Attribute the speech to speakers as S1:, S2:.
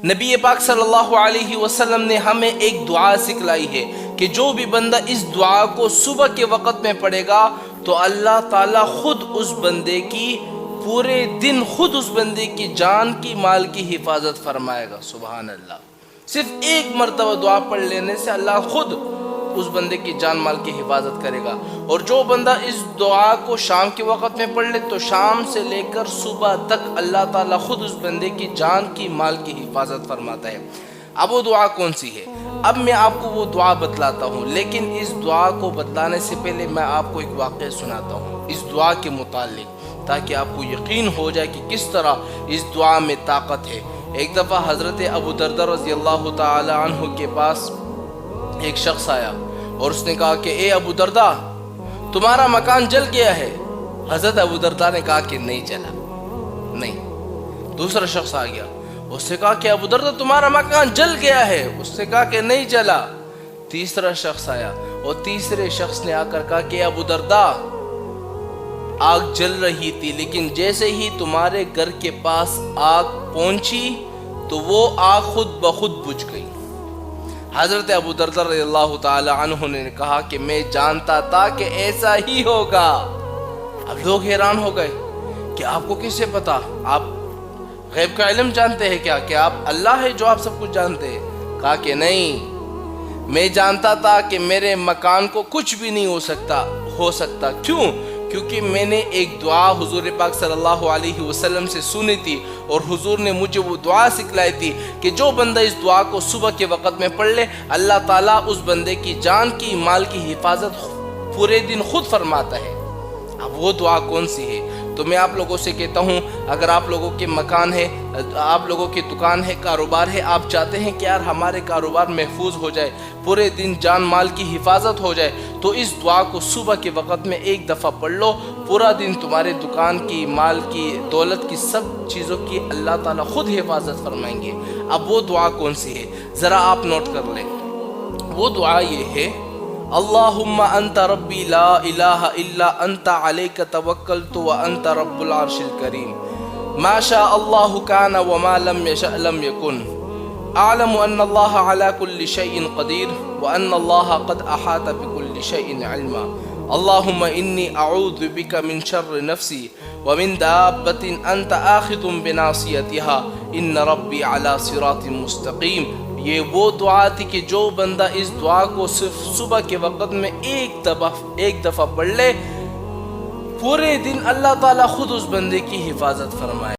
S1: نبی پاک صلی اللہ علیہ وسلم نے ہمیں ایک دعا سکھلائی ہے کہ جو بھی بندہ اس دعا کو صبح کے وقت میں پڑھے گا تو اللہ تعالیٰ خود اس بندے کی پورے دن خود اس بندے کی جان کی مال کی حفاظت فرمائے گا۔ سبحان اللہ۔ صرف ایک مرتبہ دعا پڑھ لینے سے اللہ خود اس بندے کی جان مال کی حفاظت کرے گا۔ اور جو بندہ اس دعا کو شام کے وقت میں پڑھ لے تو شام سے لے کر صبح تک اللہ تعالیٰ خود اس بندے کی جان کی مال کی حفاظت فرماتا ہے۔ اب وہ دعا کون سی ہے؟ اب میں آپ کو وہ دعا بتلاتا ہوں، لیکن اس دعا کو بتلانے سے پہلے میں آپ کو ایک واقعہ سناتا ہوں اس دعا کے متعلق، تاکہ آپ کو یقین ہو جائے کہ کس طرح اس دعا میں طاقت ہے۔ ایک دفعہ حضرت ابو درداء رضی اللہ تعالی عنہ کے پاس ایک شخص آیا اور اس نے کہا کہ اے ابو درداء، تمہارا مکان جل گیا ہے۔ حضرت ابو درداء نے کہا کہ نہیں جلا، نہیں۔ دوسرا شخص آ گیا، اس نے کہا کہ ابو درداء تمہارا مکان جل گیا ہے۔ اس نے کہا کہ نہیں جلا۔ تیسرا شخص آیا اور تیسرے شخص نے آ کر کہا کہ ابو درداء آگ جل رہی تھی، لیکن جیسے ہی تمہارے گھر کے پاس آگ پہنچی تو وہ آگ خود بخود بجھ گئی۔ حضرت ابو درداء رضی اللہ تعالی عنہ نے کہا کہ میں جانتا تھا کہ ایسا ہی ہوگا۔ اب لوگ حیران ہو گئے کہ آپ کو کس سے پتا؟ آپ غیب کا علم جانتے ہیں کیا؟ کہ آپ اللہ ہے جو آپ سب کچھ جانتے ہیں؟ کہا کہ نہیں، میں جانتا تھا کہ میرے مکان کو کچھ بھی نہیں ہو سکتا۔ کیوں؟ کیونکہ میں نے ایک دعا حضور پاک صلی اللہ علیہ وسلم سے سنی تھی، اور حضور نے مجھے وہ دعا سکھلائی تھی کہ جو بندہ اس دعا کو صبح کے وقت میں پڑھ لے اللہ تعالیٰ اس بندے کی جان کی مال کی حفاظت پورے دن خود فرماتا ہے۔ اب وہ دعا کون سی ہے؟ تو میں آپ لوگوں سے کہتا ہوں، اگر آپ لوگوں کے مکان ہے، آپ لوگوں کی دکان ہے، کاروبار ہے، آپ چاہتے ہیں کہ یار ہمارے کاروبار محفوظ ہو جائے، پورے دن جان مال کی حفاظت ہو جائے، تو اس دعا کو صبح کے وقت میں ایک دفعہ پڑھ لو، پورا دن تمہارے دکان کی، مال کی، دولت کی، سب چیزوں کی اللہ تعالیٰ خود حفاظت فرمائیں گے۔ اب وہ دعا کون سی ہے ذرا آپ نوٹ کر لیں۔ وہ دعا یہ ہے: اللہم انت ربی لا الہ الا انت علیک توکلت وانت رب العرش الکریم ما شاء اللہ کان وما لم یشأ لم یکن اعلم ان اللہ علی کل شیء قدیر وان اللہ قد احاط بکل شیء علما اللہم انی اعوذ بک من شر نفسی ومن دابۃ انت آخذ بناصیتها ان ربی علی صراط مستقیم۔ یہ وہ دعا تھی کہ جو بندہ اس دعا کو صرف صبح کے وقت میں ایک دفعہ پڑھ لے، پورے دن اللہ تعالیٰ خود اس بندے کی حفاظت فرمائے۔